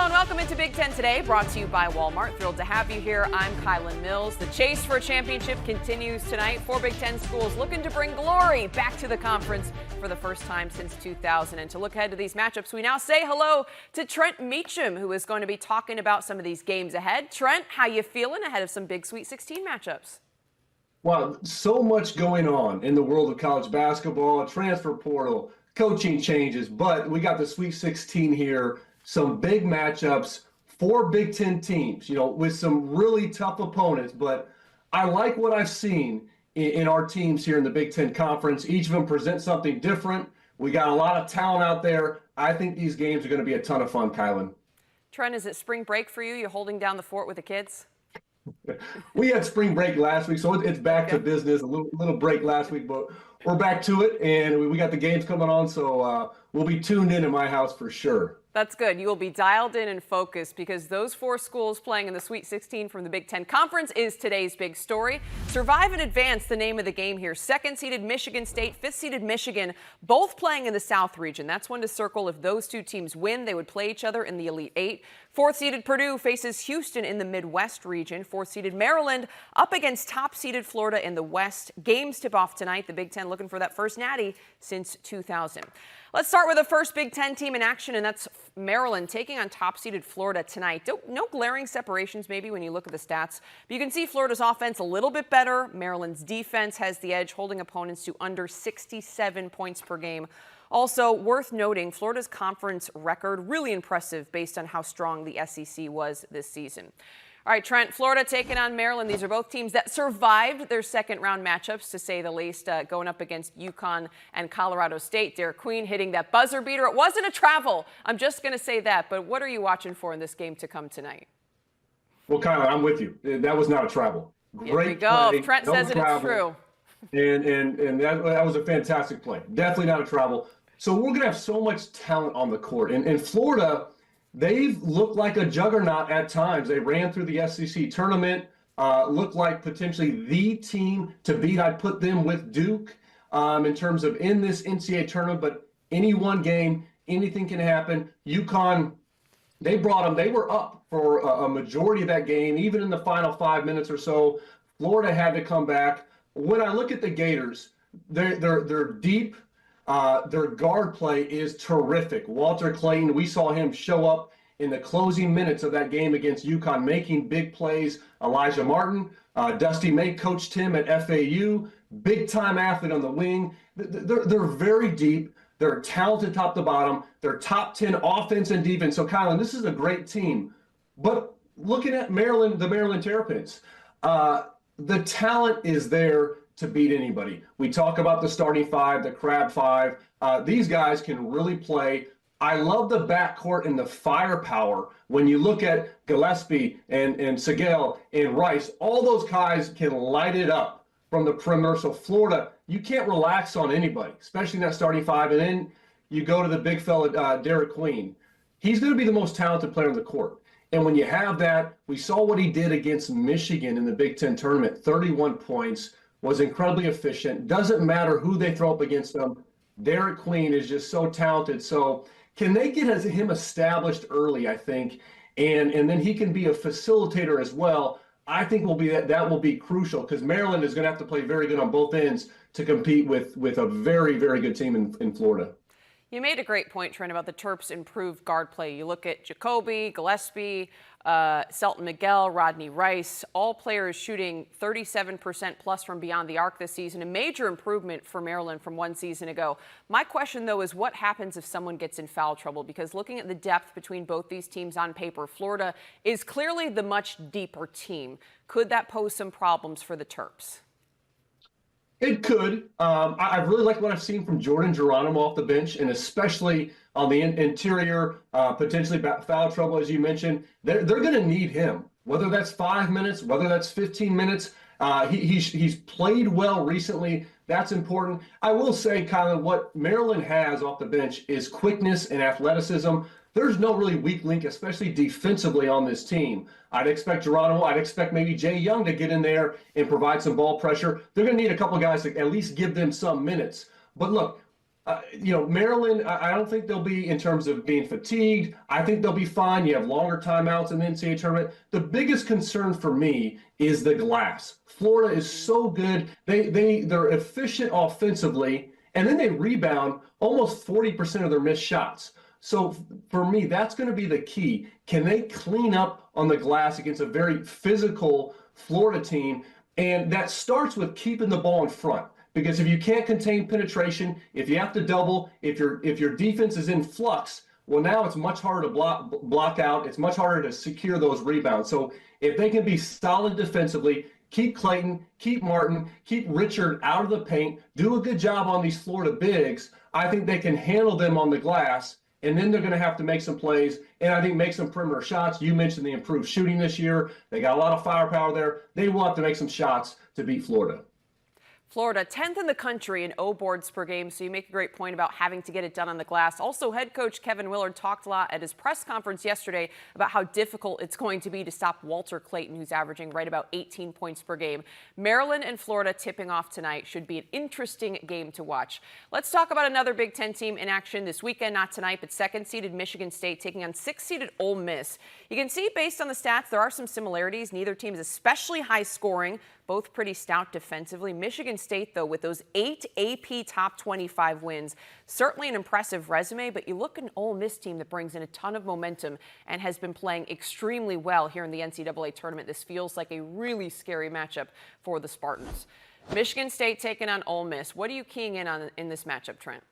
and welcome into Big Ten Today, brought to you by Walmart. Thrilled to have you here. I'm Kylan Mills. The chase for a championship continues tonight. 4 Big Ten schools looking to bring glory back to the conference for the first time since 2000. And to look ahead to these matchups, we now say hello to Trent Meacham, who is going to be talking about some of these games ahead. Trent, how you feeling ahead of some big Sweet 16 matchups? Wow, so much going on in the world of college basketball, transfer portal, coaching changes, but we got the Sweet 16 here. Some big matchups, 4 Big Ten teams, with some really tough opponents. But I like what I've seen in our teams here in the Big Ten Conference. Each of them present something different. We got a lot of talent out there. I think these games are going to be a ton of fun, Kylan. Trent, is it spring break for you? You holding down the fort with the kids? We had spring break last week, so it's back to business. A little break last week, but we're back to it, and we got the games coming on, so we'll be tuned in my house for sure. That's good. You will be dialed in and focused because those 4 schools playing in the Sweet 16 from the Big Ten Conference is today's big story. Survive and advance, the name of the game here. 2nd-seeded Michigan State, 5th-seeded Michigan, both playing in the South region. That's one to circle. If those 2 teams win, they would play each other in the Elite 8. 4th-seeded Purdue faces Houston in the Midwest region. 4th-seeded Maryland up against top-seeded Florida in the West. Games tip off tonight. The Big Ten looking for that first natty since 2000. Let's start with the first Big Ten team in action, and that's Maryland taking on top-seeded Florida tonight. No glaring separations maybe when you look at the stats, but you can see Florida's offense a little bit better. Maryland's defense has the edge, holding opponents to under 67 points per game. Also, worth noting, Florida's conference record, really impressive based on how strong the SEC was this season. All right, Trent, Florida taking on Maryland. These are both teams that survived their second-round matchups, to say the least, going up against UConn and Colorado State. Derek Queen hitting that buzzer beater. It wasn't a travel. I'm just going to say that. But what are you watching for in this game to come tonight? Well, Kyla, I'm with you. That was not a travel. Great Here we go. Play. Trent says it's true. And that was a fantastic play. Definitely not a travel. So we're going to have so much talent on the court. And Florida, they've looked like a juggernaut at times. They ran through the SEC tournament, looked like potentially the team to beat. I'd put them with Duke in terms of in this NCAA tournament, but any one game, anything can happen. UConn, they brought them. They were up for a majority of that game, even in the final 5 minutes or so. Florida had to come back. When I look at the Gators, they're deep. Their guard play is terrific. Walter Clayton, we saw him show up in the closing minutes of that game against UConn, making big plays. Elijah Martin, Dusty May coached him at FAU, big-time athlete on the wing. They're very deep. They're talented top to bottom. They're top 10 offense and defense. So, Kylan, this is a great team. But looking at Maryland, the Maryland Terrapins, the talent is there to beat anybody. We talk about the starting 5, the crab 5. These guys can really play. I love the backcourt and the firepower. When you look at Gillespie and Segel and Rice, all those guys can light it up from the perimeter. So Florida, you can't relax on anybody, especially in that starting 5. And then you go to the big fella, Derek Queen. He's going to be the most talented player on the court. And when you have that, we saw what he did against Michigan in the Big Ten tournament, 31 points. Was incredibly efficient. Doesn't matter who they throw up against them. Derek Queen is just so talented. So can they get him established early, I think, and then he can be a facilitator as well. I think that will be crucial because Maryland is going to have to play very good on both ends to compete with a very, very good team in Florida. You made a great point, Trent, about the Terps' improved guard play. You look at Jacoby, Gillespie, Selton Miguel, Rodney Rice, all players shooting 37% plus from beyond the arc this season, a major improvement for Maryland from one season ago. My question, though, is what happens if someone gets in foul trouble? Because looking at the depth between both these teams on paper, Florida is clearly the much deeper team. Could that pose some problems for the Terps? It could. I really like what I've seen from Jordan Geronimo off the bench, and especially on the interior, potentially foul trouble, as you mentioned. They're going to need him, whether that's 5 minutes, whether that's 15 minutes. He's played well recently. That's important. I will say, Kylan, what Maryland has off the bench is quickness and athleticism. There's no really weak link, especially defensively on this team. I'd expect Geronimo. I'd expect maybe Jay Young to get in there and provide some ball pressure. They're going to need a couple of guys to at least give them some minutes. But look, Maryland, I don't think they'll be in terms of being fatigued. I think they'll be fine. You have longer timeouts in the NCAA tournament. The biggest concern for me is the glass. Florida is so good. They're efficient offensively, and then they rebound almost 40% of their missed shots. So for me, that's going to be the key. Can they clean up on the glass against a very physical Florida team? And that starts with keeping the ball in front. Because if you can't contain penetration, if you have to double, if your defense is in flux, well, now it's much harder to block out. It's much harder to secure those rebounds. So if they can be solid defensively, keep Clayton, keep Martin, keep Richard out of the paint, do a good job on these Florida bigs, I think they can handle them on the glass. And then they're going to have to make some plays, and I think make some perimeter shots. You mentioned the improved shooting this year. They got a lot of firepower there. They will have to make some shots to beat Florida. Florida, 10th in the country in O boards per game, so you make a great point about having to get it done on the glass. Also, head coach Kevin Willard talked a lot at his press conference yesterday about how difficult it's going to be to stop Walter Clayton, who's averaging right about 18 points per game. Maryland and Florida tipping off tonight should be an interesting game to watch. Let's talk about another Big Ten team in action this weekend, not tonight, but second-seeded Michigan State taking on sixth-seeded Ole Miss. You can see based on the stats, there are some similarities. Neither team is especially high scoring, both pretty stout defensively. Michigan State, though, with those 8 AP top 25 wins, certainly an impressive resume, but you look at an Ole Miss team that brings in a ton of momentum and has been playing extremely well here in the NCAA tournament. This feels like a really scary matchup for the Spartans. Michigan State taking on Ole Miss. What are you keying in on in this matchup, Trent?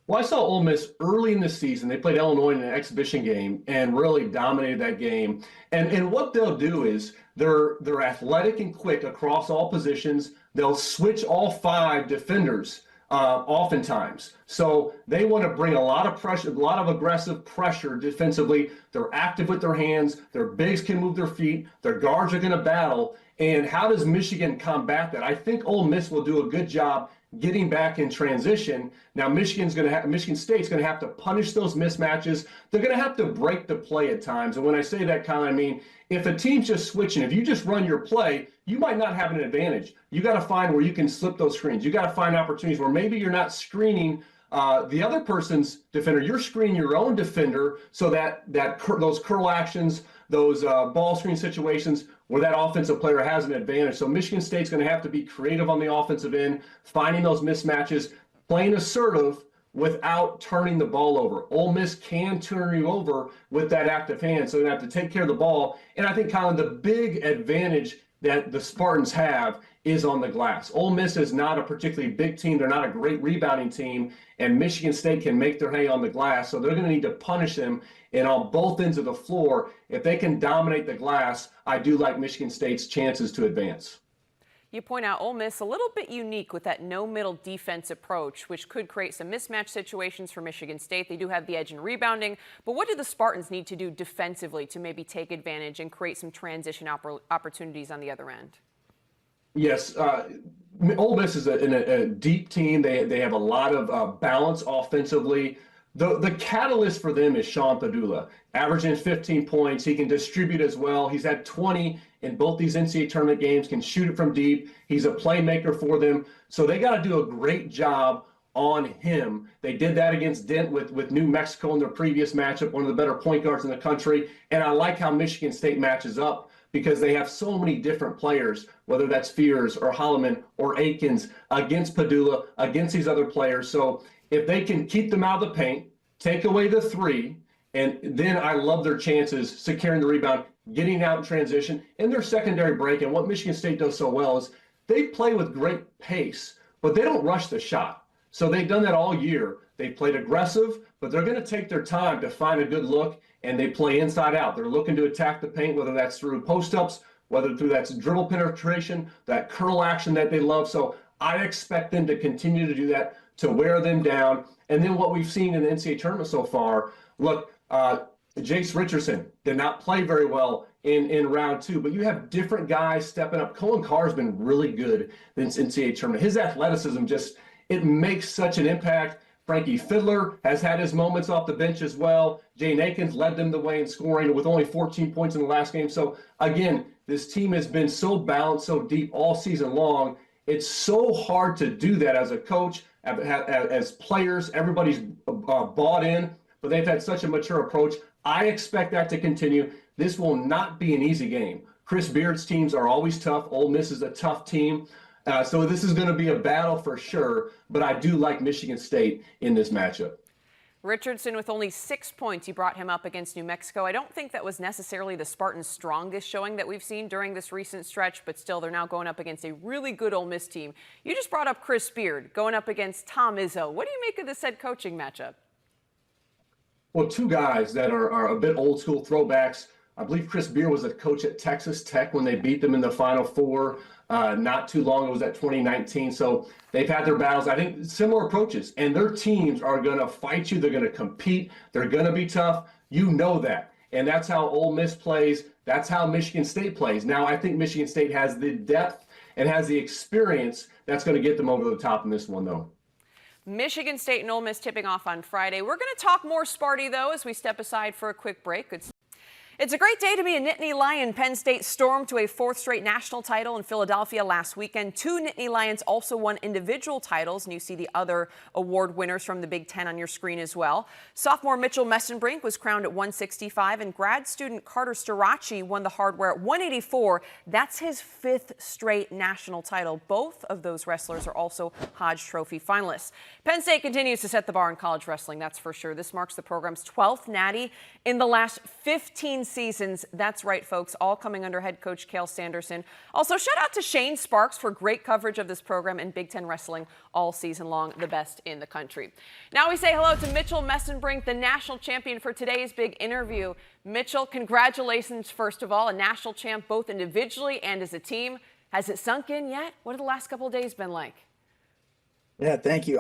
Well, I saw Ole Miss early in the season. They played Illinois in an exhibition game and really dominated that game. And what they'll do is they're athletic and quick across all positions. They'll switch all 5 defenders oftentimes. So they want to bring a lot of pressure, a lot of aggressive pressure defensively. They're active with their hands. Their bigs can move their feet. Their guards are going to battle. And how does Michigan combat that? I think Ole Miss will do a good job getting back in transition. Now, Michigan State's going to have to punish those mismatches. They're going to have to break the play at times. And when I say that, Colin, I mean, if a team's just switching, if you just run your play, you might not have an advantage. You got to find where you can slip those screens. You got to find opportunities where maybe you're not screening the other person's defender. You're screening your own defender so that those curl actions, those ball screen situations where that offensive player has an advantage. So Michigan State's going to have to be creative on the offensive end, finding those mismatches, playing assertive without turning the ball over. Ole Miss can turn you over with that active hand, so they have to take care of the ball. And I think, Colin, the big advantage that the Spartans have is on the glass. Ole Miss is not a particularly big team. They're not a great rebounding team, and Michigan State can make their hay on the glass, so they're going to need to punish them. And on both ends of the floor, if they can dominate the glass, I do like Michigan State's chances to advance. You point out Ole Miss a little bit unique with that no-middle defense approach, which could create some mismatch situations for Michigan State. They do have the edge in rebounding, but what do the Spartans need to do defensively to maybe take advantage and create some transition opportunities on the other end? Yes, Ole Miss is a deep team. They have a lot of balance offensively. The catalyst for them is Sean Padula, averaging 15 points. He can distribute as well. He's had 20 in both these NCAA tournament games, can shoot it from deep. He's a playmaker for them. So they got to do a great job on him. They did that against Dent with New Mexico in their previous matchup, one of the better point guards in the country. And I like how Michigan State matches up because they have so many different players, whether that's Fears or Holloman or Akins, against Padula, against these other players. So if they can keep them out of the paint, take away the 3, and then I love their chances securing the rebound, getting out in transition, and their secondary break. And what Michigan State does so well is they play with great pace, but they don't rush the shot. So they've done that all year. They played aggressive, but they're going to take their time to find a good look, and they play inside out. They're looking to attack the paint, whether that's through post-ups, whether through that dribble penetration, that curl action that they love. So I expect them to continue to do that, to wear them down. And then what we've seen in the NCAA tournament so far, look, Jace Richardson did not play very well in round 2, but you have different guys stepping up. Colin Carr's been really good in this NCAA tournament. His athleticism it makes such an impact. Frankie Fiddler has had his moments off the bench as well. Jane Akins led them the way in scoring with only 14 points in the last game. So again, this team has been so balanced, so deep all season long. It's so hard to do that as a coach, as players. Everybody's bought in, but they've had such a mature approach. I expect that to continue. This will not be an easy game. Chris Beard's teams are always tough. Ole Miss is a tough team. So this is going to be a battle for sure, but I do like Michigan State in this matchup. Richardson with only 6 points. You brought him up against New Mexico. I don't think that was necessarily the Spartans' strongest showing that we've seen during this recent stretch, but still they're now going up against a really good Ole Miss team. You just brought up Chris Beard going up against Tom Izzo. What do you make of this head coaching matchup? Well, two guys that are a bit old school throwbacks. I believe Chris Beard was a coach at Texas Tech when they beat them in the Final Four. Not too long, it was at 2019. So they've had their battles. I think similar approaches, and their teams are going to fight you. They're going to compete. They're going to be tough. You know that. And that's how Ole Miss plays. That's how Michigan State plays. Now, I think Michigan State has the depth and has the experience that's going to get them over the top in this one, though. Michigan State and Ole Miss tipping off on Friday. We're going to talk more Sparty, though, as we step aside for a quick break. It's a great day to be a Nittany Lion. Penn State stormed to a 4th straight national title in Philadelphia last weekend. 2 Nittany Lions also won individual titles, and you see the other award winners from the Big Ten on your screen as well. Sophomore Mitchell Mesenbrink was crowned at 165, and grad student Carter Starachi won the hardware at 184. That's his 5th straight national title. Both of those wrestlers are also Hodge Trophy finalists. Penn State continues to set the bar in college wrestling, that's for sure. This marks the program's 12th natty in the last 15 seasons. That's right, folks, all coming under head coach Cale Sanderson. Also, shout out to Shane Sparks for great coverage of this program in Big Ten wrestling all season long, the best in the country. Now we say hello to Mitchell Mesenbrink, the national champion, for today's big interview. Mitchell, congratulations, first of all, a national champ both individually and as a team. Has it sunk in yet? What have the last couple of days been like? Yeah, thank you.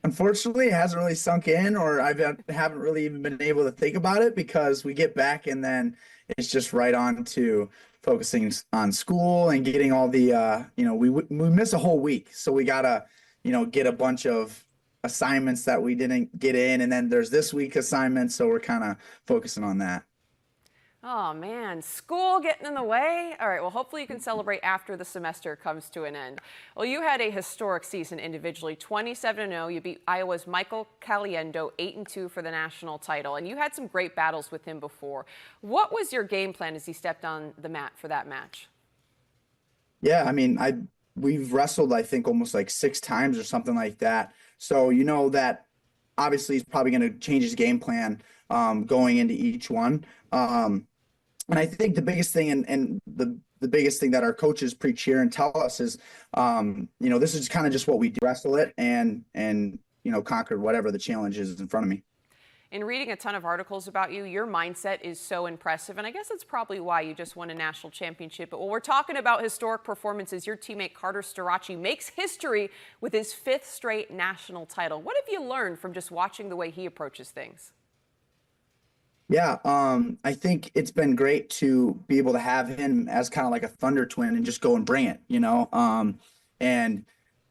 Unfortunately, it hasn't really sunk in, or I haven't really even been able to think about it, because we get back and then it's just right on to focusing on school and getting all the, we miss a whole week. So we got to, get a bunch of assignments that we didn't get in. And then there's this week assignments. So we're kind of focusing on that. Oh, man, school getting in the way? All right, well, hopefully you can celebrate after the semester comes to an end. Well, you had a historic season individually, 27-0. You beat Iowa's Michael Caliendo 8-2 for the national title, and you had some great battles with him before. What was your game plan as he stepped on the mat for that match? Yeah, I mean, we've wrestled, I think, almost like 6 times or something like that. So that obviously he's probably going to change his game plan going into each one. And I think the biggest thing and the biggest thing that our coaches preach here and tell us is, this is kind of just what we do, wrestle it and conquer whatever the challenge is in front of me. In reading a ton of articles about you, your mindset is so impressive, and I guess that's probably why you just won a national championship. But when we're talking about historic performances, your teammate Carter Starachi makes history with his 5th straight national title. What have you learned from just watching the way he approaches things? Yeah, I think it's been great to be able to have him as kind of like a thunder twin and just go and bring it,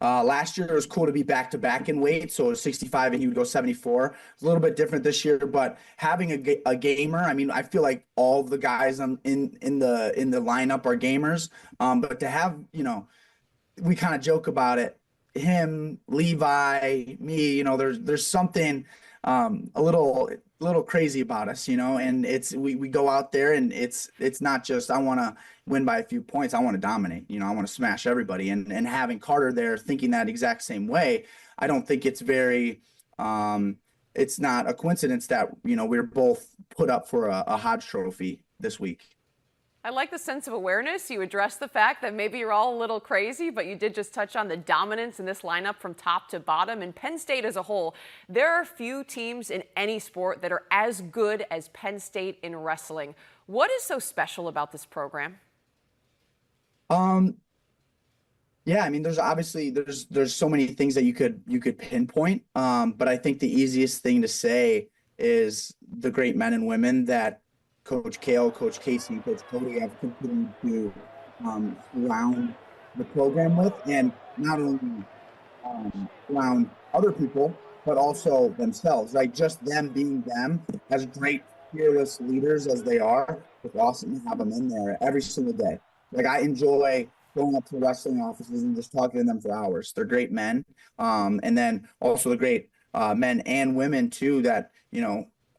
last year it was cool to be back to back in weight. So it was 65 and he would go 74. It's a little bit different this year, but having a gamer, I mean, I feel like all the guys in the lineup are gamers. But to have, we kind of joke about it. Him, Levi, me, there's something a little crazy about us, and it's we go out there and it's not just I want to win by a few points. I want to dominate, I want to smash everybody, and having Carter there thinking that exact same way, I don't think it's very it's not a coincidence that we're both put up for a Hodge Trophy this week. I like the sense of awareness. You address the fact that maybe you're all a little crazy, but you did just touch on the dominance in this lineup from top to bottom. And Penn State as a whole, there are few teams in any sport that are as good as Penn State in wrestling. What is so special about this program? Yeah, I mean, there's obviously there's so many things that you could pinpoint. But I think the easiest thing to say is the great men and women that Coach Cale, Coach Casey, and Coach Cody have continued to surround the program with, and not only around other people, but also themselves, right? Just them being them, as great, fearless leaders as they are. It's awesome to have them in there every single day. Like, I enjoy going up to the wrestling offices and just talking to them for hours. They're great men. And then also the great men and women too that,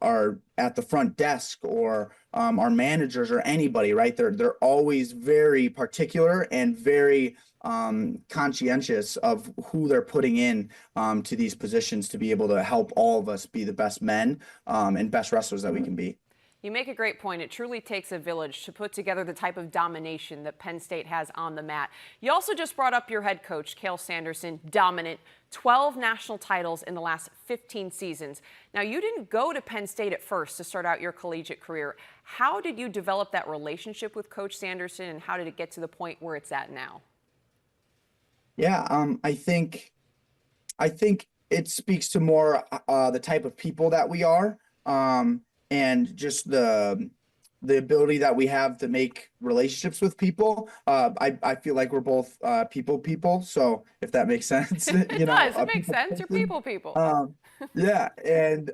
are at the front desk or are managers or anybody, right? They're always very particular and very conscientious of who they're putting in to these positions to be able to help all of us be the best men and best wrestlers that we can be. You make a great point. It truly takes a village to put together the type of domination that Penn State has on the mat. You also just brought up your head coach, Cael Sanderson, dominant, 12 national titles in the last 15 seasons. Now, you didn't go to Penn State at first to start out your collegiate career. How did you develop that relationship with Coach Sanderson, and how did it get to the point where it's at now? Yeah, I think it speaks to more the type of people that we are. And just the ability that we have to make relationships with people. I feel like we're both people. So if that makes sense, It does. It makes sense. You're people. Yeah, and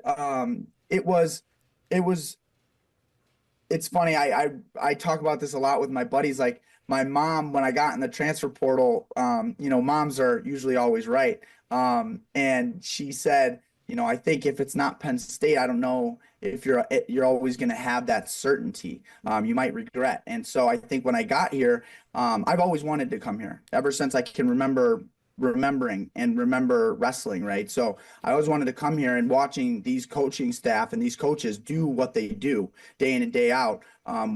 it's funny. I talk about this a lot with my buddies. Like my mom, when I got in the transfer portal, moms are usually always right. And she said, I think if it's not Penn State, I don't know if you're always going to have that certainty. You might regret. And so I think when I got here, I've always wanted to come here ever since I can remember wrestling, right? So I always wanted to come here, and watching these coaching staff and these coaches do what they do day in and day out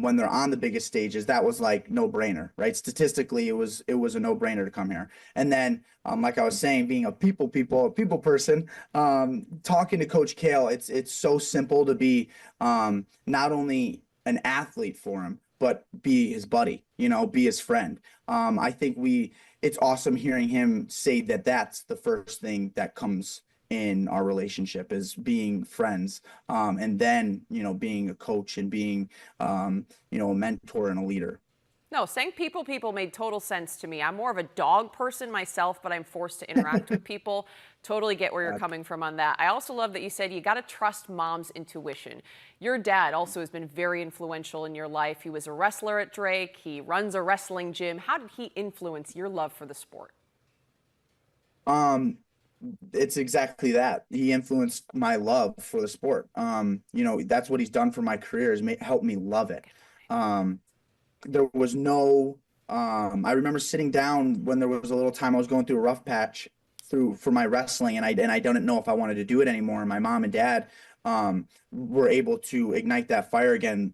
when they're on the biggest stages, that was like no brainer, right? Statistically, it was a no brainer to come here. And then like I was saying, being a people person, talking to Coach Cael, it's so simple to be not only an athlete for him, but be his buddy, be his friend. I think it's awesome hearing him say that that's the first thing that comes in our relationship is being friends. And then, being a coach and being, a mentor and a leader. No, saying people made total sense to me. I'm more of a dog person myself, but I'm forced to interact with people. Totally get where you're coming from on that. I also love that you said you got to trust mom's intuition. Your dad also has been very influential in your life. He was a wrestler at Drake. He runs a wrestling gym. How did he influence your love for the sport? It's exactly that. He influenced my love for the sport. That's what he's done for my career, is helped me love it. There was no, I remember sitting down when there was a little time I was going through a rough patch for my wrestling, and I didn't know if I wanted to do it anymore. And my mom and dad were able to ignite that fire again.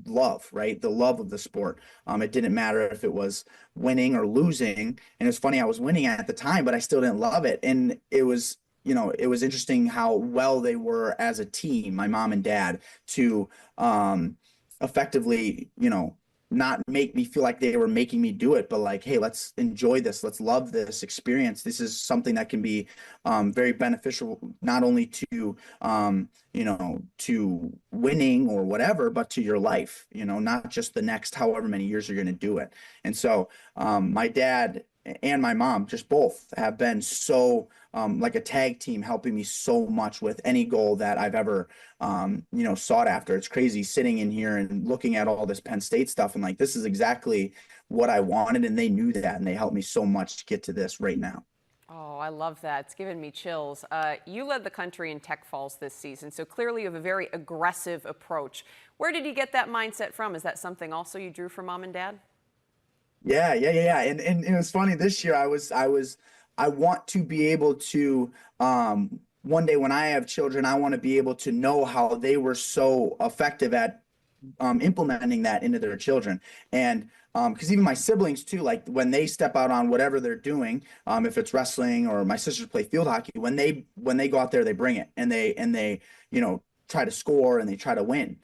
Love, right? The love of the sport. It didn't matter if it was winning or losing. And it's funny, I was winning at the time, but I still didn't love it. And it was interesting how well they were as a team, my mom and dad, to effectively, not make me feel like they were making me do it, but like, hey, let's enjoy this. Let's love this experience. This is something that can be very beneficial, not only to, to winning or whatever, but to your life, not just the next however many years you're going to do it. And so my dad and my mom, just both, have been so like a tag team, helping me so much with any goal that I've ever sought after. It's crazy sitting in here and looking at all this Penn State stuff and like, this is exactly what I wanted, and they knew that, and they helped me so much to get to this right now. Oh, I love that. It's giving me chills. You led the country in tech falls this season, so clearly you have a very aggressive approach. Where did you get that mindset from? Is that something also you drew from mom and dad? Yeah. And it was funny this year. I want to be able to, one day when I have children, I want to be able to know how they were so effective at implementing that into their children. And because even my siblings too, like when they step out on whatever they're doing, if it's wrestling, or my sisters play field hockey, when they go out there, they bring it, and they try to score, and they try to win.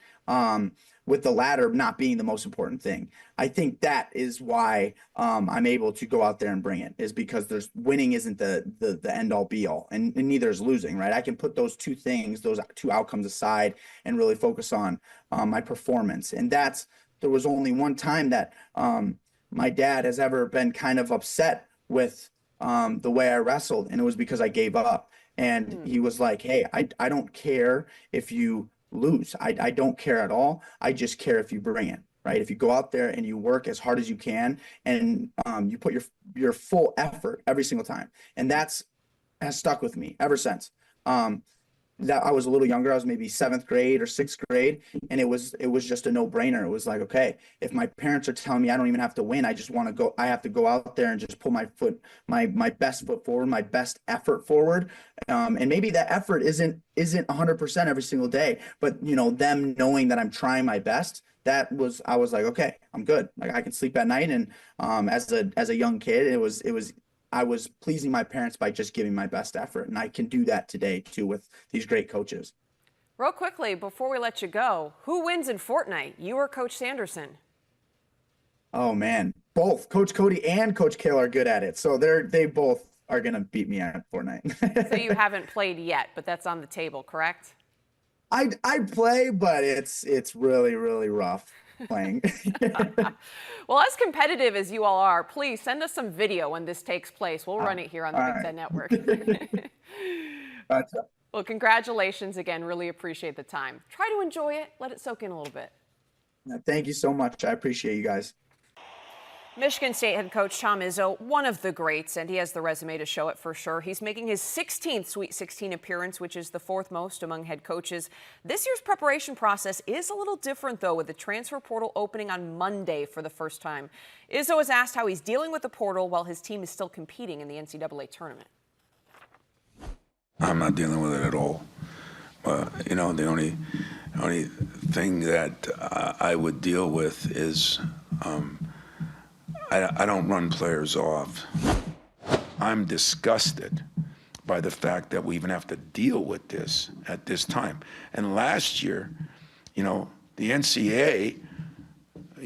With the latter not being the most important thing. I think that is why I'm able to go out there and bring it, is because winning isn't the end all be all, and neither is losing, right? I can put those two things, those two outcomes aside, and really focus on my performance. And there was only one time that my dad has ever been kind of upset with the way I wrestled, and it was because I gave up. And he was like, hey, I don't care if you lose. I don't care at all. I just care if you bring it, right? If you go out there and you work as hard as you can, and you put your full effort every single time, and has stuck with me ever since. That I was a little younger, I was maybe 7th grade or 6th grade, and it was just a no-brainer. It was like, okay, if my parents are telling me I don't even have to win, I just want to go, I have to go out there and just pull my best foot forward, my best effort forward. And maybe that effort isn't 100% every single day, but them knowing that I'm trying my best, I was like, okay, I'm good. Like, I can sleep at night. And as a young kid, I was pleasing my parents by just giving my best effort. And I can do that today too with these great coaches. Real quickly, before we let you go, who wins in Fortnite, you or Coach Sanderson? Oh man, both Coach Cody and Coach Kale are good at it. So they both are going to beat me at Fortnite. So you haven't played yet, but that's on the table, correct? I play, but it's really, really rough playing. Well, as competitive as you all are, please send us some video when this takes place. We'll run it here on the Big Ten Network. Well, congratulations again. Really appreciate the time. Try to enjoy it. Let it soak in a little bit. Thank you so much. I appreciate you guys. Michigan State head coach Tom Izzo, one of the greats, and he has the resume to show it for sure. He's making his 16th Sweet 16 appearance, which is the 4th most among head coaches. This year's preparation process is a little different, though, with the transfer portal opening on Monday for the first time. Izzo was asked how he's dealing with the portal while his team is still competing in the NCAA tournament. I'm not dealing with it at all. The only thing that I would deal with is I don't run players off. I'm disgusted by the fact that we even have to deal with this at this time. And last year, the NCAA,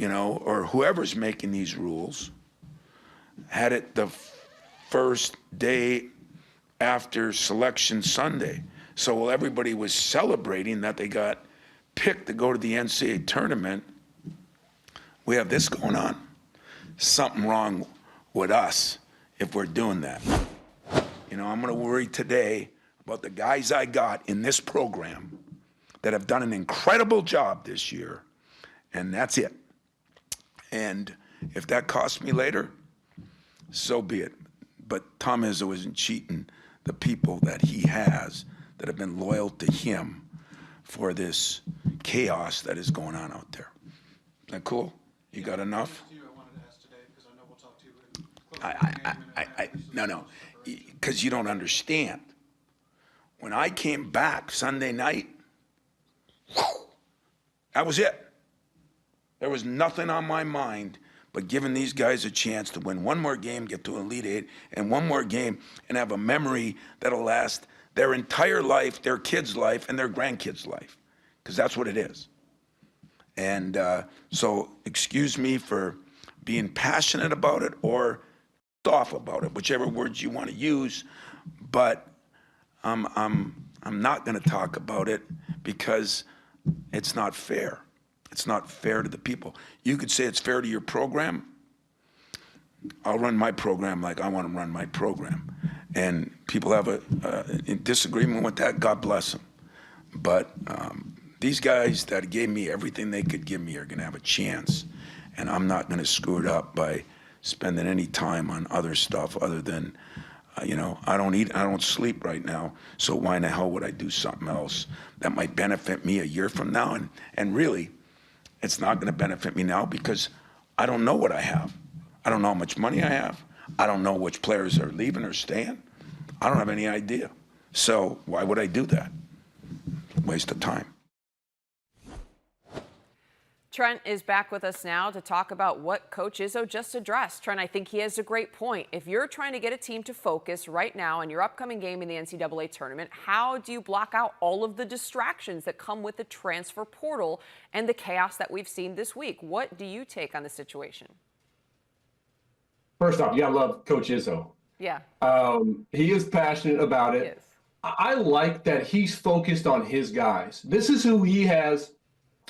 or whoever's making these rules, had it the first day after Selection Sunday. So while everybody was celebrating that they got picked to go to the NCAA tournament, we have this going on. Something wrong with us if we're doing that. I'm going to worry today about the guys I got in this program that have done an incredible job this year, and that's it. And if that costs me later, so be it. But Tom Izzo isn't cheating the people that he has that have been loyal to him for this chaos that is going on out there. Is that cool? You got enough? No, because you don't understand. When I came back Sunday night, that was it. There was nothing on my mind but giving these guys a chance to win one more game, get to Elite Eight, and one more game, and have a memory that'll last their entire life, their kids' life, and their grandkids' life, because that's what it is. And so excuse me for being passionate about it or off about it, whichever words you want to use, but I'm not going to talk about it because it's not fair. It's not fair to the people. You could say it's fair to your program. I'll run my program like I want to run my program, and people have a disagreement with that. God bless them. But these guys that gave me everything they could give me are going to have a chance, and I'm not going to screw it up by spending any time on other stuff other than, I don't eat, I don't sleep right now, so why in the hell would I do something else that might benefit me a year from now? And really, it's not going to benefit me now because I don't know what I have. I don't know how much money I have. I don't know which players are leaving or staying. I don't have any idea. So why would I do that? Waste of time. Trent is back with us now to talk about what Coach Izzo just addressed. Trent, I think he has a great point. If you're trying to get a team to focus right now on your upcoming game in the NCAA tournament, how do you block out all of the distractions that come with the transfer portal and the chaos that we've seen this week? What do you take on the situation? First off, you gotta love Coach Izzo. Yeah. He is passionate about it. He is. I like that he's focused on his guys. This is who he has.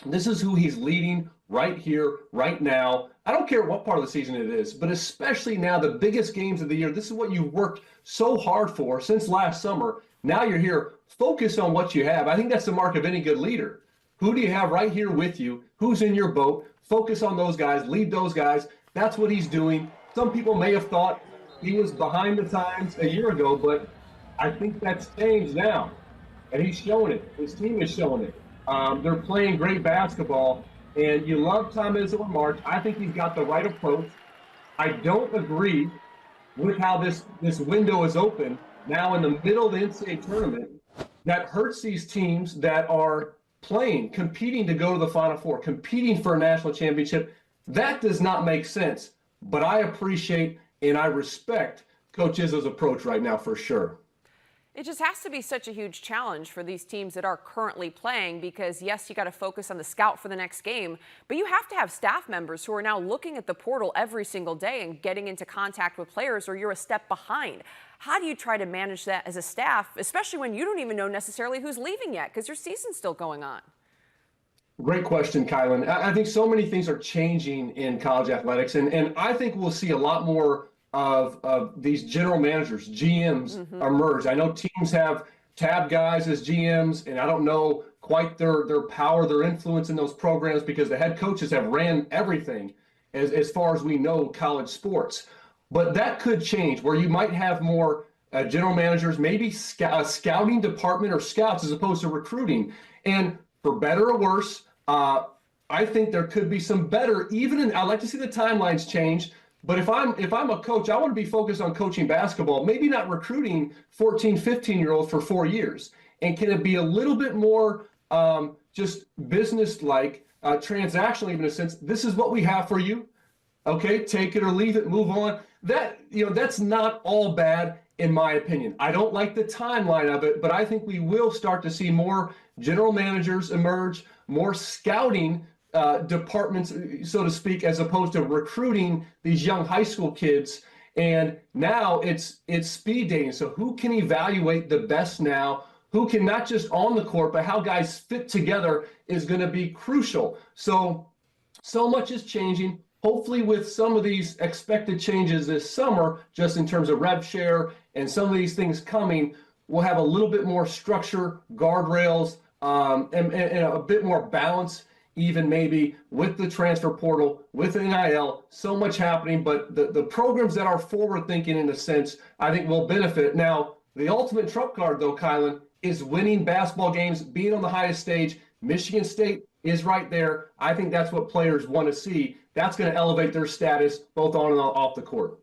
This is who he's leading right here, right now. I don't care what part of the season it is, but especially now, the biggest games of the year. This is what you worked so hard for since last summer. Now you're here. Focus on what you have. I think that's the mark of any good leader. Who do you have right here with you? Who's in your boat? Focus on those guys, lead those guys. That's what he's doing. Some people may have thought he was behind the times a year ago, but I think that's changed now. And he's showing it. His team is showing it. They're playing great basketball, and you love Tom Izzo and March. I think he's got the right approach. I don't agree with how this window is open now in the middle of the NCAA tournament. That hurts these teams that are playing, competing to go to the Final Four, competing for a national championship. That does not make sense. But I appreciate and I respect Coach Izzo's approach right now for sure. It just has to be such a huge challenge for these teams that are currently playing because, yes, you got to focus on the scout for the next game, but you have to have staff members who are now looking at the portal every single day and getting into contact with players, or you're a step behind. How do you try to manage that as a staff, especially when you don't even know necessarily who's leaving yet because your season's still going on? Great question, Kylan. I think so many things are changing in college athletics, and I think we'll see a lot more of these general managers, GMs, emerge. I know teams have tab guys as GMs, and I don't know quite their power, their influence in those programs because the head coaches have ran everything as far as we know college sports. But that could change where you might have more general managers, maybe a scouting department or scouts as opposed to recruiting. And for better or worse, I think there could be some better, I'd like to see the timelines change. But if I'm a coach, I want to be focused on coaching basketball, maybe not recruiting 14, 15-year-olds for 4 years. And can it be a little bit more just business-like, transactional even in a sense? This is what we have for you. Okay, take it or leave it, move on. That's not all bad in my opinion. I don't like the timeline of it, but I think we will start to see more general managers emerge, more scouting departments, so to speak, as opposed to recruiting these young high school kids. And now it's speed dating. So who can evaluate the best now? Who can not just on the court, but how guys fit together is going to be crucial. So much is changing. Hopefully with some of these expected changes this summer, just in terms of rev share and some of these things coming, we'll have a little bit more structure, guardrails, and a bit more balance, even maybe with the transfer portal, with NIL, so much happening. But the programs that are forward thinking in a sense, I think will benefit. Now, the ultimate trump card though, Kylan, is winning basketball games, being on the highest stage. Michigan State is right there. I think that's what players want to see. That's going to elevate their status both on and off the court.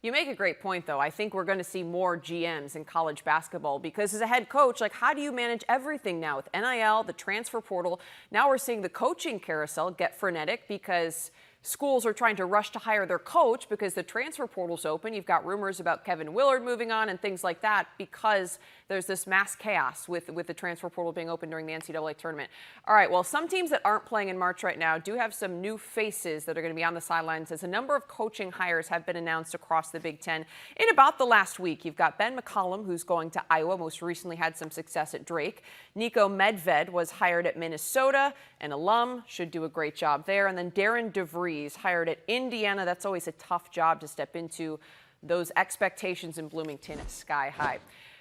You make a great point, though. I think we're going to see more GMs in college basketball because as a head coach, how do you manage everything now with NIL, the transfer portal? Now we're seeing the coaching carousel get frenetic because schools are trying to rush to hire their coach because the transfer portal's open. You've got rumors about Kevin Willard moving on and things like that because there's this mass chaos with the transfer portal being open during the NCAA tournament. All right, well, some teams that aren't playing in March right now do have some new faces that are going to be on the sidelines as a number of coaching hires have been announced across the Big Ten in about the last week. You've got Ben McCollum, who's going to Iowa, most recently had some success at Drake. Nico Medved was hired at Minnesota, an alum, should do a great job there. And then Darren DeVries hired at Indiana. That's always a tough job to step into. Those expectations in Bloomington is sky high.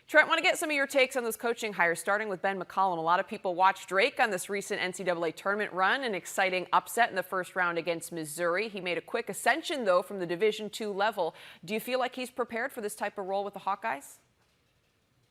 Trent, I want to get some of your takes on those coaching hires, starting with Ben McCollum. A lot of people watched Drake on this recent NCAA tournament run, an exciting upset in the first round against Missouri. He made a quick ascension, though, from the Division II level. Do you feel like he's prepared for this type of role with the Hawkeyes?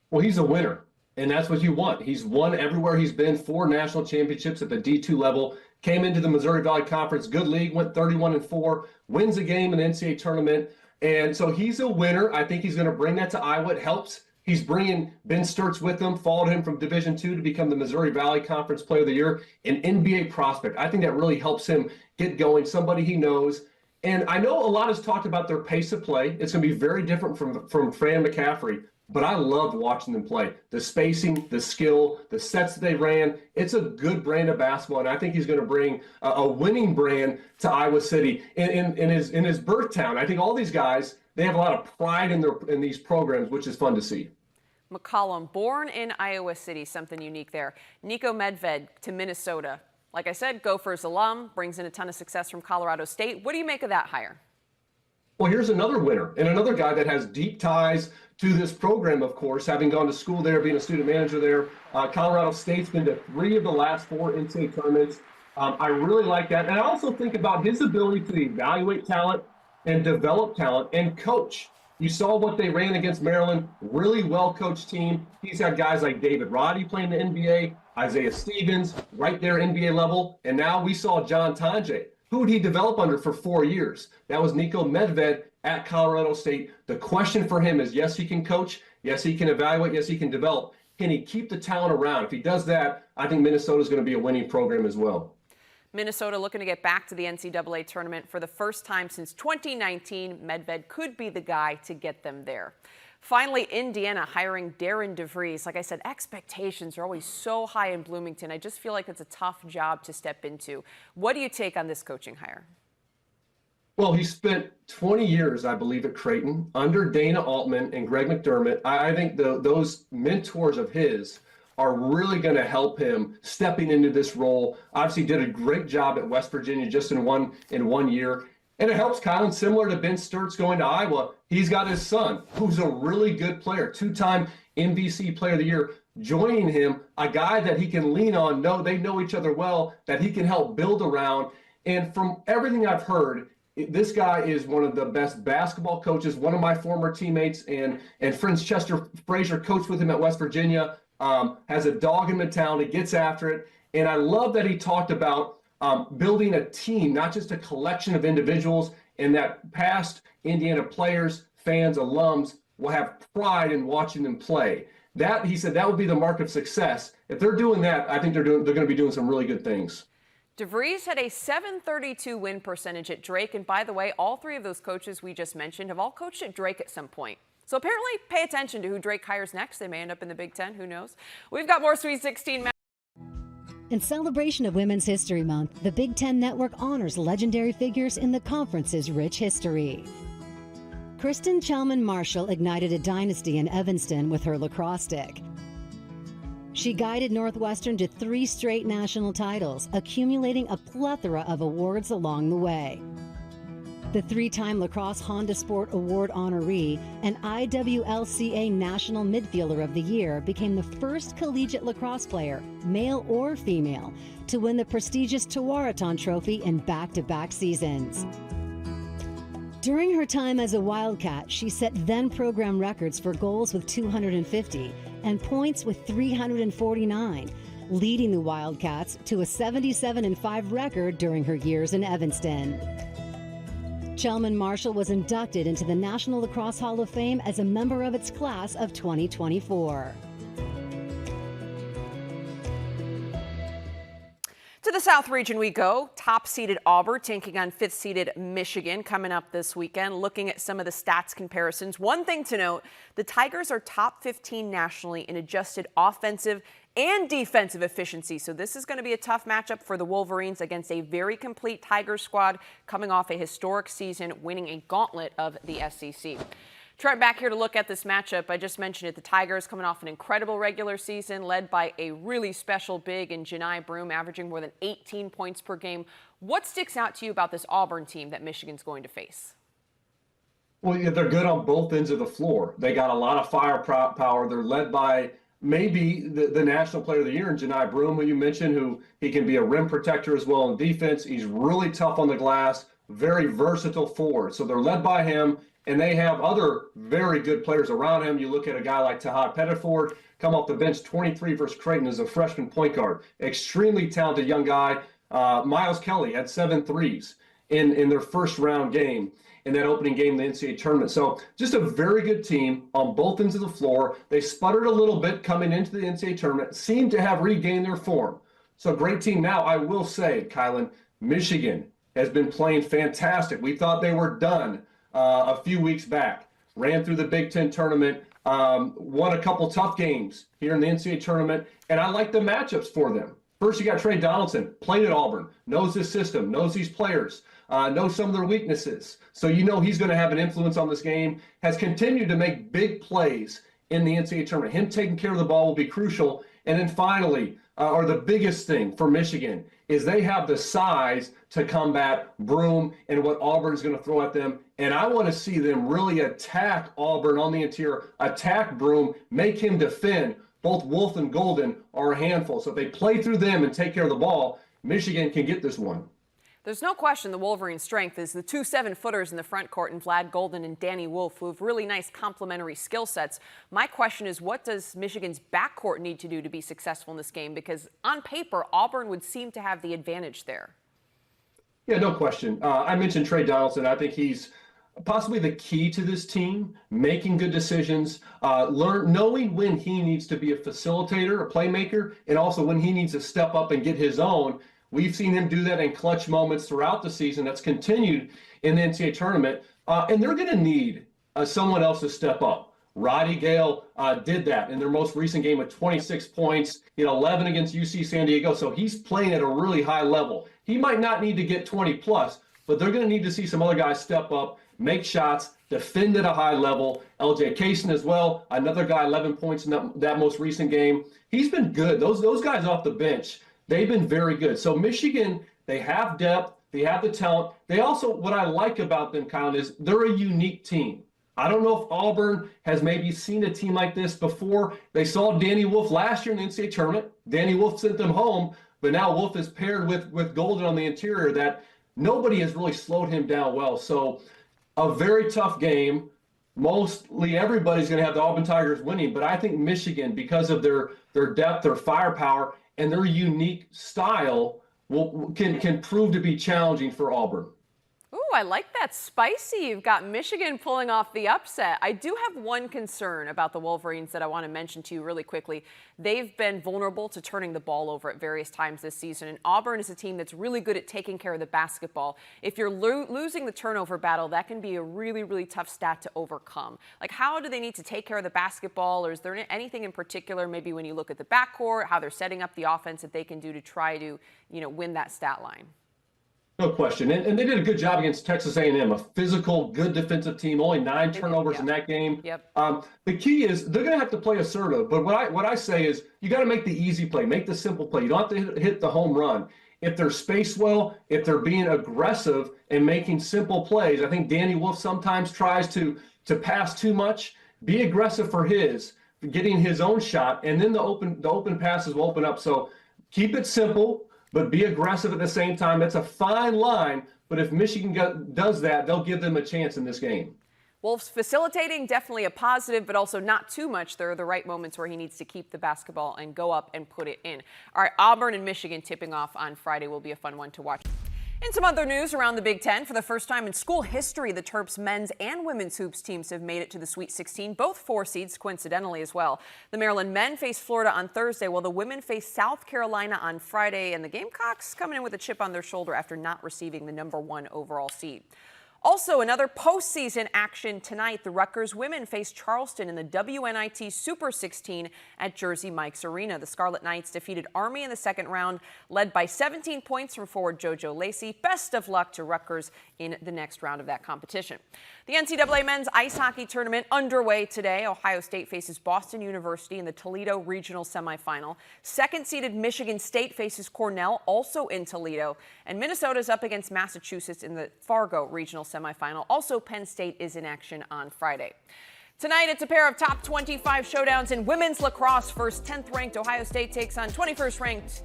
Well, he's a winner, and that's what you want. He's won everywhere he's been, 4 national championships at the D2 level, came into the Missouri Valley Conference, good league, went 31-4, wins a game in the NCAA tournament. And so he's a winner. I think he's going to bring that to Iowa. It helps. He's bringing Ben Sturtz with him, followed him from Division II to become the Missouri Valley Conference Player of the Year, an NBA prospect. I think that really helps him get going, somebody he knows. And I know a lot is talked about their pace of play. It's going to be very different from Fran McCaffrey, but I love watching them play. The spacing, the skill, the sets that they ran, it's a good brand of basketball, and I think he's going to bring a winning brand to Iowa City in his birth town. I think all these guys, they have a lot of pride in these programs, which is fun to see. McCollum, born in Iowa City, something unique there. Nico Medved to Minnesota. Like I said, Gophers alum, brings in a ton of success from Colorado State. What do you make of that hire? Well, here's another winner and another guy that has deep ties to this program, of course, having gone to school there, being a student manager there. Colorado State's been to 3 of the last 4 NCAA tournaments. I really like that. And I also think about his ability to evaluate talent and develop talent and coach. You saw what they ran against Maryland, really well-coached team. He's had guys like David Roddy playing the NBA, Isaiah Stevens, right there NBA level. And now we saw John Tonje. Who would he develop under for 4 years? That was Nico Medved at Colorado State. The question for him is, yes, he can coach. Yes, he can evaluate. Yes, he can develop. Can he keep the talent around? If he does that, I think Minnesota is going to be a winning program as well. Minnesota looking to get back to the NCAA tournament for the first time since 2019. Medved could be the guy to get them there. Finally, Indiana hiring Darren DeVries. Like I said, expectations are always so high in Bloomington. I just feel like it's a tough job to step into. What do you take on this coaching hire? Well, he spent 20 years, I believe, at Creighton under Dana Altman and Greg McDermott. I think those mentors of his are really going to help him stepping into this role. Obviously did a great job at West Virginia just in one year. And it helps Kylan, similar to Ben Sturtz going to Iowa. He's got his son, who's a really good player, 2-time MVC Player of the Year, joining him, a guy that he can lean on, they know each other well, that he can help build around. And from everything I've heard, this guy is one of the best basketball coaches. One of my former teammates and friends, Chester Frazier, coached with him at West Virginia, has a dog in mentality, gets after it. And I love that he talked about building a team, not just a collection of individuals, and that past Indiana players, fans, alums will have pride in watching them play. That, he said, that would be the mark of success. If they're doing that, I think they're going to be doing some really good things. DeVries had a .732 win percentage at Drake. And by the way, all 3 of those coaches we just mentioned have all coached at Drake at some point. So apparently pay attention to who Drake hires next. They may end up in the Big Ten. Who knows? We've got more Sweet 16 matches. In celebration of Women's History Month, the Big Ten Network honors legendary figures in the conference's rich history. Kristen Chalman Marshall ignited a dynasty in Evanston with her lacrosse stick. She guided Northwestern to 3 straight national titles, accumulating a plethora of awards along the way. The 3-time Lacrosse Honda Sport Award honoree and IWLCA National Midfielder of the Year became the first collegiate lacrosse player, male or female, to win the prestigious Tewaaraton Trophy in back-to-back seasons. During her time as a Wildcat, she set then-program records for goals with 250 and points with 349, leading the Wildcats to a 77-5 record during her years in Evanston. Chalman Marshall was inducted into the National Lacrosse Hall of Fame as a member of its class of 2024. To the South region we go. Top-seeded Auburn taking on 5th-seeded Michigan coming up this weekend. Looking at some of the stats comparisons. One thing to note, the Tigers are top 15 nationally in adjusted offensive and defensive efficiency. So this is going to be a tough matchup for the Wolverines against a very complete Tigers squad coming off a historic season, winning a gauntlet of the SEC. Trent back here to look at this matchup. I just mentioned it. The Tigers coming off an incredible regular season led by a really special big in Janai Broome, averaging more than 18 points per game. What sticks out to you about this Auburn team that Michigan's going to face? Well, yeah, they're good on both ends of the floor. They got a lot of firepower. They're led by maybe the National Player of the Year in Janai Broome, who you mentioned, who he can be a rim protector as well in defense. He's really tough on the glass, very versatile forward. So they're led by him. And they have other very good players around him. You look at a guy like Tahad Pettiford, come off the bench, 23 versus Creighton as a freshman point guard. Extremely talented young guy. Miles Kelly had 7 threes in their first round game, in that opening game of the NCAA tournament. So just a very good team on both ends of the floor. They sputtered a little bit coming into the NCAA tournament, seemed to have regained their form. So great team. Now, I will say, Kylan, Michigan has been playing fantastic. We thought they were done a few weeks back, ran through the Big Ten tournament, won a couple tough games here in the NCAA tournament, and I like the matchups for them. First, you got Trey Donaldson, played at Auburn, knows this system, knows these players, knows some of their weaknesses. So you know he's going to have an influence on this game, has continued to make big plays in the NCAA tournament. Him taking care of the ball will be crucial. And then finally, or the biggest thing for Michigan, is they have the size to combat Broome and what Auburn's going to throw at them. And I want to see them really attack Auburn on the interior, attack Broome, make him defend. Both Wolf and Golden are a handful. So if they play through them and take care of the ball, Michigan can get this one. There's no question the Wolverines' strength is the two 7-footers in the front court in Vlad Golden and Danny Wolf, who have really nice complementary skill sets. My question is, what does Michigan's backcourt need to do to be successful in this game? Because on paper, Auburn would seem to have the advantage there. Yeah, no question. I mentioned Trey Donaldson. I think he's possibly the key to this team, making good decisions, knowing when he needs to be a facilitator, a playmaker, and also when he needs to step up and get his own. We've seen him do that in clutch moments throughout the season. That's continued in the NCAA tournament. And they're going to need someone else to step up. Roddy Gale did that in their most recent game with 26 points, 11 against UC San Diego. So he's playing at a really high level. He might not need to get 20 plus, but they're going to need to see some other guys step up, make shots, defend at a high level. LJ Kaysen as well, another guy, 11 points in that most recent game. He's been good. Those guys off the bench, they've been very good. So Michigan, they have depth, they have the talent. They also, what I like about them, Kyle, is they're a unique team. I don't know if Auburn has maybe seen a team like this before. They saw Danny Wolf last year in the NCAA tournament. Danny Wolf sent them home, but now Wolf is paired with Golden on the interior that nobody has really slowed him down well. So a very tough game. Mostly everybody's going to have the Auburn Tigers winning, but I think Michigan, because of their depth, their firepower, and their unique style, can prove to be challenging for Auburn. Ooh, I like that. Spicy. You've got Michigan pulling off the upset. I do have one concern about the Wolverines that I want to mention to you really quickly. They've been vulnerable to turning the ball over at various times this season, and Auburn is a team that's really good at taking care of the basketball. If you're losing the turnover battle, that can be a really, really tough stat to overcome. Like, how do they need to take care of the basketball, or is there anything in particular, maybe when you look at the backcourt, how they're setting up the offense that they can do to try to, win that stat line? No question. And they did a good job against Texas A&M, a physical, good defensive team, only 9 turnovers in that game. Yep. The key is they're going to have to play assertive. But what I say is you got to make the easy play, make the simple play. You don't have to hit the home run. If they're spaced well, if they're being aggressive and making simple plays, I think Danny Wolf sometimes tries to pass too much. Be aggressive for getting his own shot, and then the open passes will open up. So keep it simple, but be aggressive at the same time. That's a fine line, but if Michigan does that, they'll give them a chance in this game. Wolf's facilitating, definitely a positive, but also not too much. There are the right moments where he needs to keep the basketball and go up and put it in. All right, Auburn and Michigan tipping off on Friday will be a fun one to watch. In some other news around the Big Ten, for the first time in school history, the Terps men's and women's hoops teams have made it to the Sweet 16, both 4 seeds coincidentally as well. The Maryland men face Florida on Thursday, while the women face South Carolina on Friday, and the Gamecocks coming in with a chip on their shoulder after not receiving the #1 overall seed. Also, another postseason action tonight. The Rutgers women face Charleston in the WNIT Super 16 at Jersey Mike's Arena. The Scarlet Knights defeated Army in the second round, led by 17 points from forward JoJo Lacey. Best of luck to Rutgers in the next round of that competition. The NCAA men's ice hockey tournament underway today. Ohio State faces Boston University in the Toledo regional semifinal. Second-seeded Michigan State faces Cornell, also in Toledo. And Minnesota's up against Massachusetts in the Fargo regional semifinal. Also, Penn State is in action on Friday. Tonight, it's a pair of top 25 showdowns in women's lacrosse. First, 10th-ranked Ohio State takes on 21st-ranked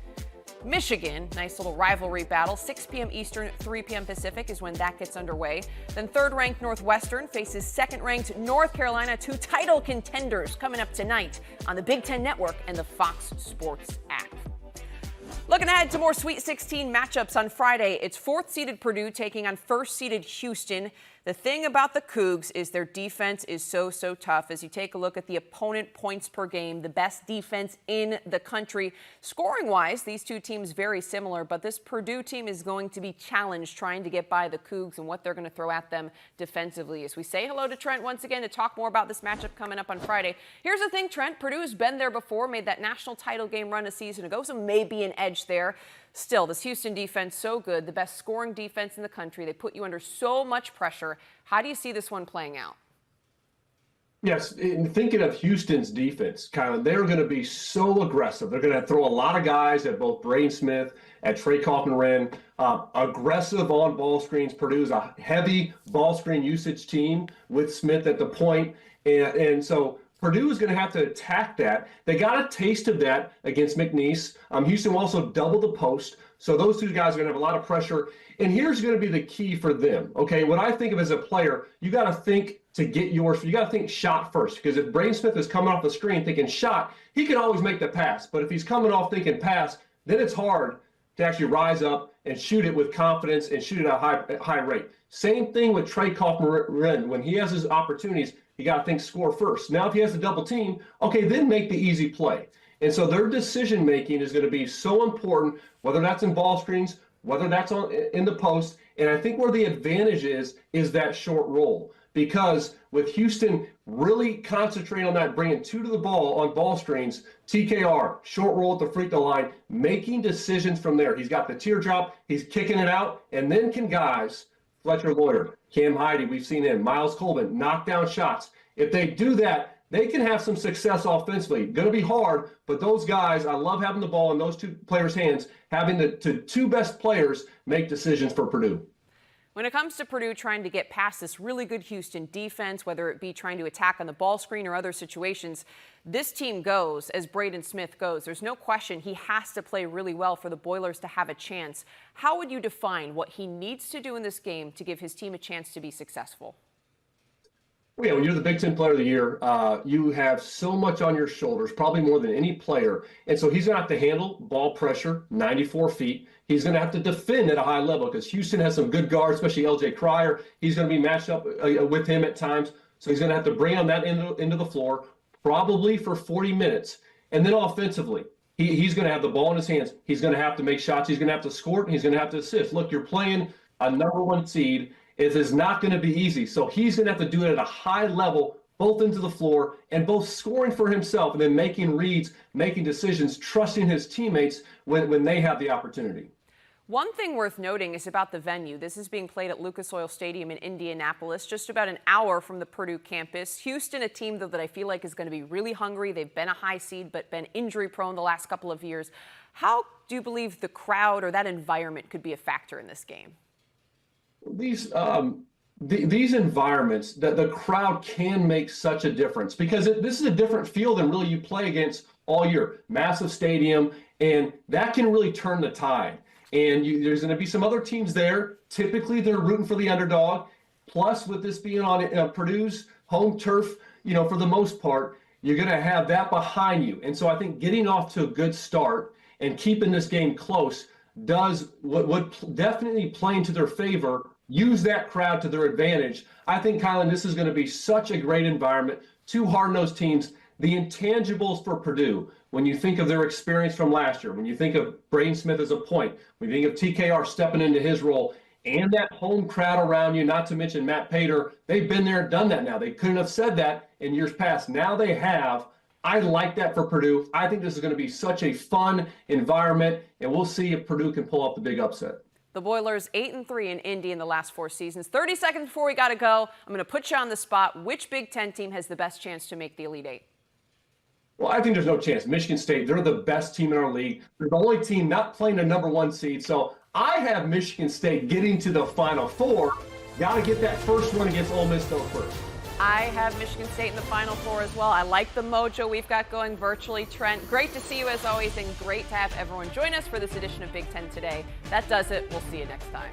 Michigan. Nice little rivalry battle. 6 p.m. Eastern, 3 p.m. Pacific is when that gets underway. Then 3rd-ranked Northwestern faces 2nd-ranked North Carolina, 2 title contenders coming up tonight on the Big Ten Network and the Fox Sports app. Looking ahead to more Sweet 16 matchups on Friday, it's 4th-seeded Purdue taking on 1st-seeded Houston. The thing about the Cougs is their defense is so tough. As you take a look at the opponent points per game, the best defense in the country. Scoring-wise, these two teams very similar, but this Purdue team is going to be challenged trying to get by the Cougs and what they're going to throw at them defensively. As we say hello to Trent once again to talk more about this matchup coming up on Friday. Here's the thing, Trent. Purdue has been there before, made that national title game run a season ago, so maybe an edge there. Still, this Houston defense, so good, the best scoring defense in the country. They put you under so much pressure. How do you see this one playing out? Yes, in thinking of Houston's defense, kind of, they're going to be so aggressive. They're going to throw a lot of guys at both Braden Smith, at Trey Kaufman-Renn, aggressive on ball screens. Purdue's a heavy ball screen usage team with Smith at the point. And so Purdue is going to have to attack that. They got a taste of that against McNeese. Houston will also double the post. So those two guys are going to have a lot of pressure. And here's going to be the key for them. Okay, what I think of as a player, you got to think to get yours. You got to think shot first, because if Braden Smith is coming off the screen thinking shot, he can always make the pass. But if he's coming off thinking pass, then it's hard to actually rise up and shoot it with confidence and shoot it at a high rate. Same thing with Trey Kaufman-Renn. When he has his opportunities, you got to think score first. Now, if he has a double team, okay, then make the easy play. And so their decision making is going to be so important, whether that's in ball screens, whether that's in the post. And I think where the advantage is that short roll. Because with Houston really concentrating on that, bringing two to the ball on ball screens, TKR, short roll at the free throw line, making decisions from there. He's got the teardrop, he's kicking it out, and then can guys, Fletcher Lawyer, Cam Heide, we've seen him, Miles Colvin, knock down shots. If they do that, they can have some success offensively. Going to be hard, but those guys, I love having the ball in those two players' hands, having the two best players make decisions for Purdue. When it comes to Purdue trying to get past this really good Houston defense, whether it be trying to attack on the ball screen or other situations, this team goes as Braden Smith goes. There's no question he has to play really well for the Boilers to have a chance. How would you define what he needs to do in this game to give his team a chance to be successful? Well, yeah, when you're the Big Ten Player of the Year, you have so much on your shoulders, probably more than any player. And so he's going to have to handle ball pressure, 94 feet. He's going to have to defend at a high level because Houston has some good guards, especially L.J. Cryer. He's going to be matched up with him at times. So he's going to have to bring on that into the floor, probably for 40 minutes. And then offensively, he's going to have the ball in his hands. He's going to have to make shots. He's going to have to score, and he's going to have to assist. Look, you're playing a #1 seed. It is not going to be easy. So he's going to have to do it at a high level, both into the floor and both scoring for himself and then making reads, making decisions, trusting his teammates when they have the opportunity. One thing worth noting is about the venue. This is being played at Lucas Oil Stadium in Indianapolis, just about an hour from the Purdue campus. Houston, a team, though, that I feel like is going to be really hungry. They've been a high seed, but been injury prone the last couple of years. How do you believe the crowd or that environment could be a factor in this game? These environments, the crowd can make such a difference because this is a different field than really you play against all year. Massive stadium, and that can really turn the tide. And there's going to be some other teams there. Typically, they're rooting for the underdog. Plus, with this being on Purdue's home turf, for the most part, you're going to have that behind you. And so I think getting off to a good start and keeping this game close does what definitely play into their favor. Use that crowd to their advantage. I think, Kylan, this is going to be such a great environment. Two hard-nosed teams. The intangibles for Purdue, when you think of their experience from last year, when you think of Braden Smith as a point, when you think of TKR stepping into his role, and that home crowd around you, not to mention Matt Pater, they've been there, done that now. They couldn't have said that in years past. Now they have. I like that for Purdue. I think this is going to be such a fun environment, and we'll see if Purdue can pull off the big upset. The Boilers 8-3 in Indy in the last 4 seasons. 30 seconds before we got to go. I'm going to put you on the spot. Which Big Ten team has the best chance to make the Elite Eight? Well, I think there's no chance. Michigan State, they're the best team in our league. They're the only team not playing a #1 seed. So I have Michigan State getting to the Final Four. Got to get that first one against Ole Miss though first. I have Michigan State in the Final Four as well. I like the mojo we've got going virtually. Trent, great to see you as always, and great to have everyone join us for this edition of Big Ten Today. That does it. We'll see you next time.